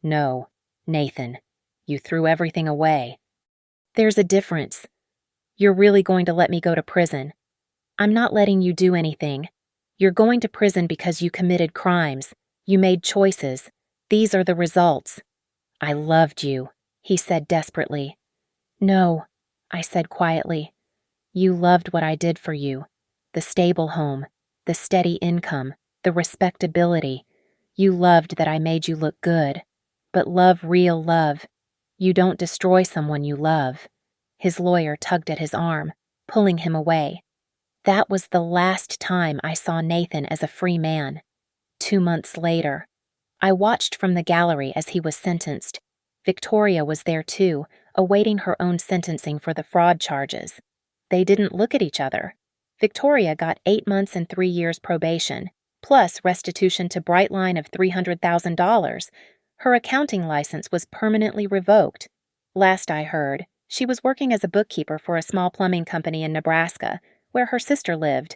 "No, Nathan. You threw everything away." "There's a difference. You're really going to let me go to prison. I'm not letting you do anything. You're going to prison because you committed crimes. You made choices. These are the results." "I loved you," he said desperately. "No," I said quietly. "You loved what I did for you. The stable home, the steady income, the respectability. You loved that I made you look good. But love, real love. You don't destroy someone you love." His lawyer tugged at his arm, pulling him away. That was the last time I saw Nathan as a free man. 2 months later, I watched from the gallery as he was sentenced. Victoria was there too, awaiting her own sentencing for the fraud charges. They didn't look at each other. Victoria got 8 months and 3 years probation, plus restitution to Brightline of $300,000. Her accounting license was permanently revoked. Last I heard, she was working as a bookkeeper for a small plumbing company in Nebraska, where her sister lived.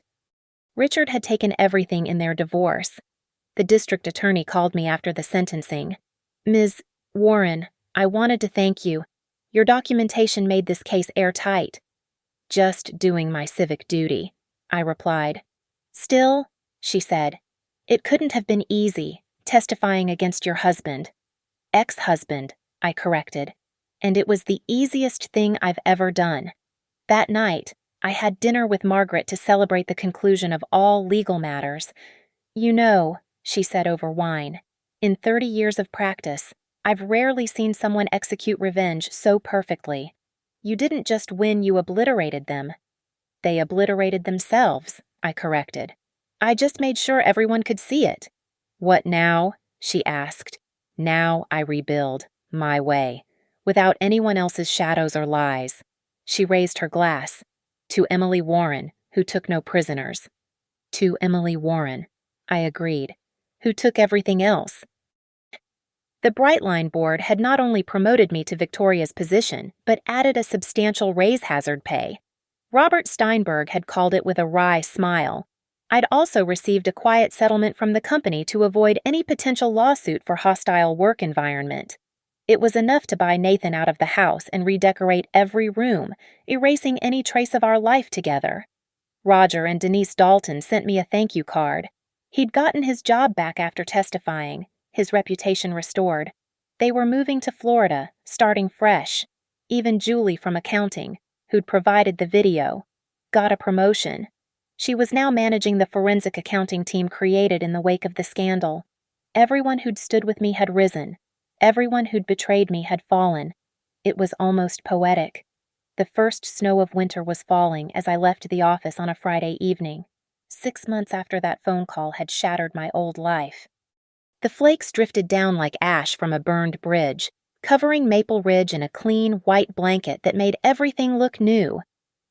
Richard had taken everything in their divorce. The district attorney called me after the sentencing. "Ms. Warren, I wanted to thank you. Your documentation made this case airtight." "Just doing my civic duty," I replied. "Still," she said, "it couldn't have been easy, testifying against your husband." "Ex-husband," I corrected. "And it was the easiest thing I've ever done." That night, I had dinner with Margaret to celebrate the conclusion of all legal matters. "You know," she said over wine, "in 30 years of practice, I've rarely seen someone execute revenge so perfectly. You didn't just win, you obliterated them." "They obliterated themselves," I corrected. "I just made sure everyone could see it." "What now?" she asked. "Now I rebuild, my way, without anyone else's shadows or lies." She raised her glass. "To Emily Warren, who took no prisoners." "To Emily Warren," I agreed, "who took everything else." The Brightline board had not only promoted me to Victoria's position, but added a substantial raise hazard pay. Robert Steinberg had called it with a wry smile. I'd also received a quiet settlement from the company to avoid any potential lawsuit for hostile work environment. It was enough to buy Nathan out of the house and redecorate every room, erasing any trace of our life together. Roger and Denise Dalton sent me a thank you card. He'd gotten his job back after testifying, his reputation restored. They were moving to Florida, starting fresh. Even Julie from accounting, who'd provided the video, got a promotion. She was now managing the forensic accounting team created in the wake of the scandal. Everyone who'd stood with me had risen. Everyone who'd betrayed me had fallen. It was almost poetic. The first snow of winter was falling as I left the office on a Friday evening, 6 months after that phone call had shattered my old life. The flakes drifted down like ash from a burned bridge, covering Maple Ridge in a clean, white blanket that made everything look new.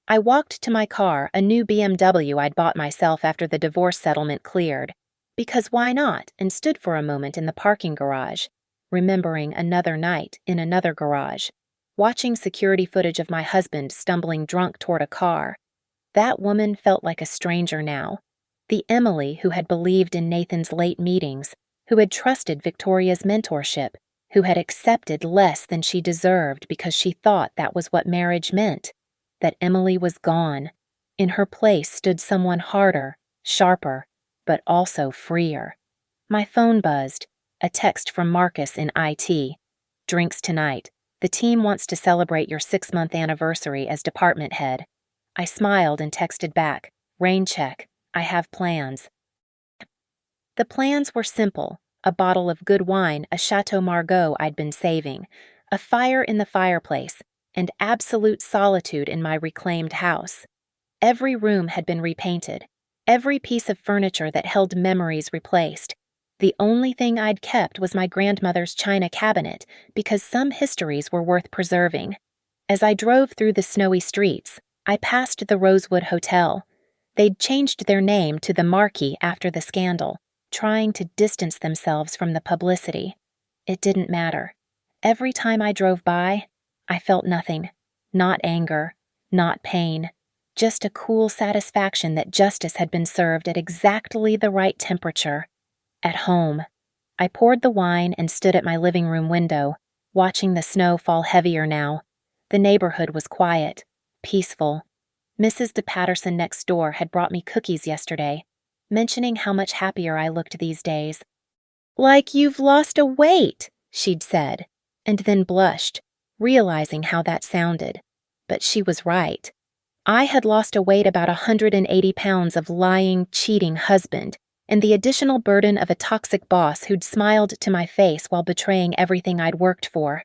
I walked to my car, a new BMW I'd bought myself after the divorce settlement cleared. Because why not? And stood for a moment in the parking garage, remembering another night in another garage, watching security footage of my husband stumbling drunk toward a car. That woman felt like a stranger now. The Emily who had believed in Nathan's late meetings, who had trusted Victoria's mentorship, who had accepted less than she deserved because she thought that was what marriage meant. That Emily was gone. In her place stood someone harder, sharper, but also freer. My phone buzzed. A text from Marcus in IT. "Drinks tonight. The team wants to celebrate your 6-month anniversary as department head." I smiled and texted back, "Rain check. I have plans." The plans were simple: a bottle of good wine, a Chateau Margaux I'd been saving, a fire in the fireplace, and absolute solitude in my reclaimed house. Every room had been repainted, every piece of furniture that held memories replaced. The only thing I'd kept was my grandmother's china cabinet, because some histories were worth preserving. As I drove through the snowy streets, I passed the Rosewood Hotel. They'd changed their name to the Marquis after the scandal, trying to distance themselves from the publicity. It didn't matter. Every time I drove by, I felt nothing. Not anger, not pain, just a cool satisfaction that justice had been served at exactly the right temperature. At home, I poured the wine and stood at my living room window, watching the snow fall heavier now. The neighborhood was quiet, peaceful. Mrs. de Patterson next door had brought me cookies yesterday, mentioning how much happier I looked these days. "Like you've lost a weight," she'd said, and then blushed, realizing how that sounded. But she was right. I had lost a weight about 180 pounds of lying, cheating husband, and the additional burden of a toxic boss who'd smiled to my face while betraying everything I'd worked for.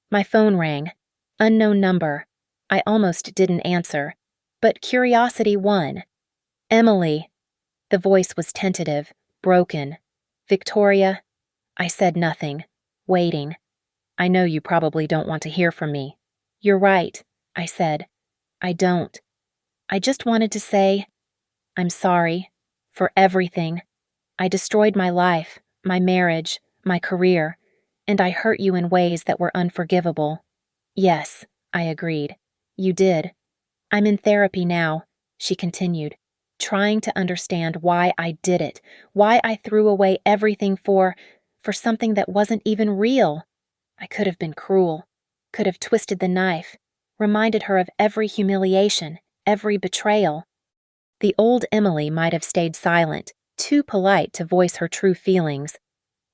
My phone rang. Unknown number. I almost didn't answer, but curiosity won. "Emily." The voice was tentative, broken. "Victoria." I said nothing, waiting. "I know you probably don't want to hear from me." "You're right," I said. "I don't. I just wanted to say, I'm sorry. For everything. I destroyed my life, my marriage, my career, and I hurt you in ways that were unforgivable." "Yes," I agreed. "You did. I'm in therapy now," she continued, trying to understand why I did it, why I threw away everything for something that wasn't even real. I could have been cruel, could have twisted the knife, reminded her of every humiliation, every betrayal. The old Emily might have stayed silent, too polite to voice her true feelings,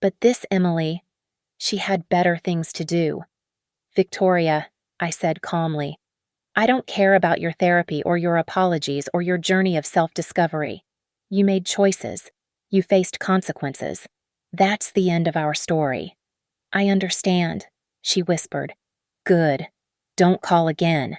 but this Emily, she had better things to do. "Victoria," I said calmly, "I don't care about your therapy or your apologies or your journey of self-discovery. You made choices. You faced consequences. That's the end of our story." "I understand," she whispered. "Good. Don't call again."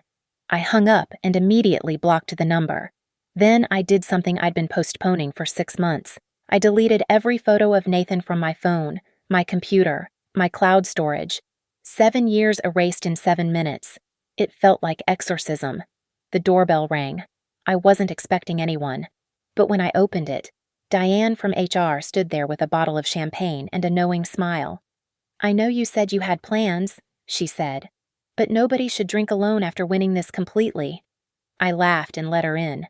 I hung up and immediately blocked the number. Then I did something I'd been postponing for 6 months. I deleted every photo of Nathan from my phone, my computer, my cloud storage. 7 years erased in 7 minutes. It felt like exorcism. The doorbell rang. I wasn't expecting anyone. But when I opened it, Diane from HR stood there with a bottle of champagne and a knowing smile. "I know you said you had plans," she said, "but nobody should drink alone after winning this completely." I laughed and let her in.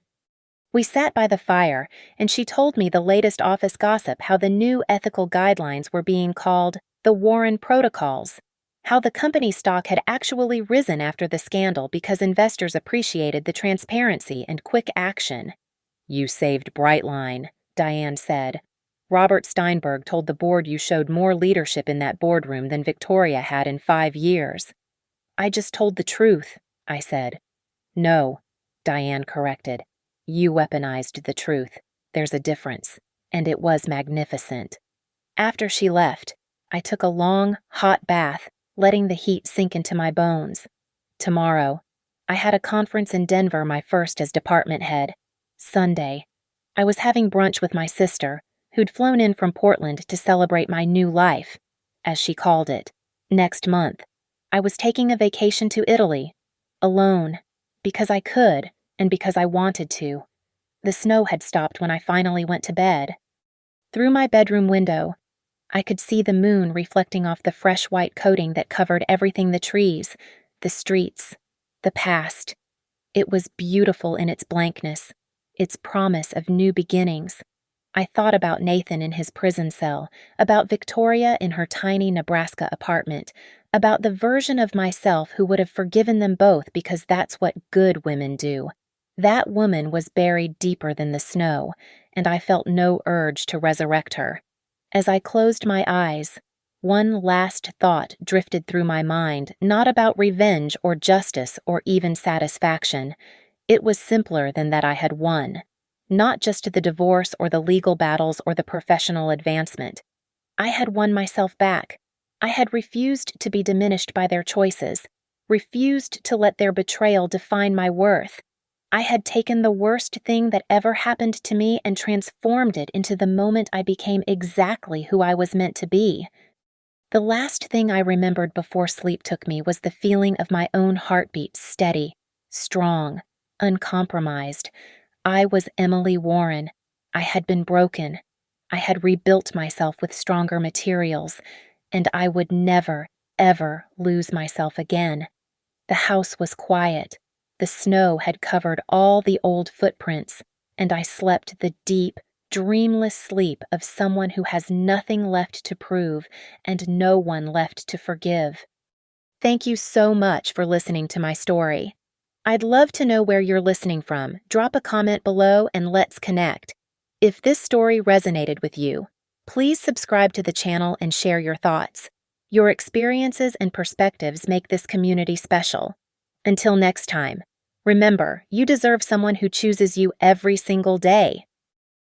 We sat by the fire, and she told me the latest office gossip, how the new ethical guidelines were being called the Warren Protocols, how the company stock had actually risen after the scandal because investors appreciated the transparency and quick action. "You saved Brightline," Diane said. "Robert Steinberg told the board you showed more leadership in that boardroom than Victoria had in 5 years." "I just told the truth," I said. "No," Diane corrected. "You weaponized the truth. There's a difference. And it was magnificent." After she left, I took a long, hot bath, letting the heat sink into my bones. Tomorrow, I had a conference in Denver, my first as department head. Sunday, I was having brunch with my sister, who'd flown in from Portland to celebrate my new life, as she called it. Next month, I was taking a vacation to Italy, alone, because I could and because I wanted to. The snow had stopped when I finally went to bed. Through my bedroom window, I could see the moon reflecting off the fresh white coating that covered everything: the trees, the streets, the past. It was beautiful in its blankness, its promise of new beginnings. I thought about Nathan in his prison cell, about Victoria in her tiny Nebraska apartment, about the version of myself who would have forgiven them both because that's what good women do. That woman was buried deeper than the snow, and I felt no urge to resurrect her. As I closed my eyes, one last thought drifted through my mind, not about revenge or justice or even satisfaction. It was simpler than that I had won. Not just the divorce or the legal battles or the professional advancement. I had won myself back. I had refused to be diminished by their choices, refused to let their betrayal define my worth. I had taken the worst thing that ever happened to me and transformed it into the moment I became exactly who I was meant to be. The last thing I remembered before sleep took me was the feeling of my own heartbeat, steady, strong, uncompromised. I was Emily Warren. I had been broken. I had rebuilt myself with stronger materials, and I would never, ever lose myself again. The house was quiet. The snow had covered all the old footprints, and I slept the deep, dreamless sleep of someone who has nothing left to prove and no one left to forgive. Thank you so much for listening to my story. I'd love to know where you're listening from. Drop a comment below and let's connect. If this story resonated with you, please subscribe to the channel and share your thoughts. Your experiences and perspectives make this community special. Until next time, remember, you deserve someone who chooses you every single day.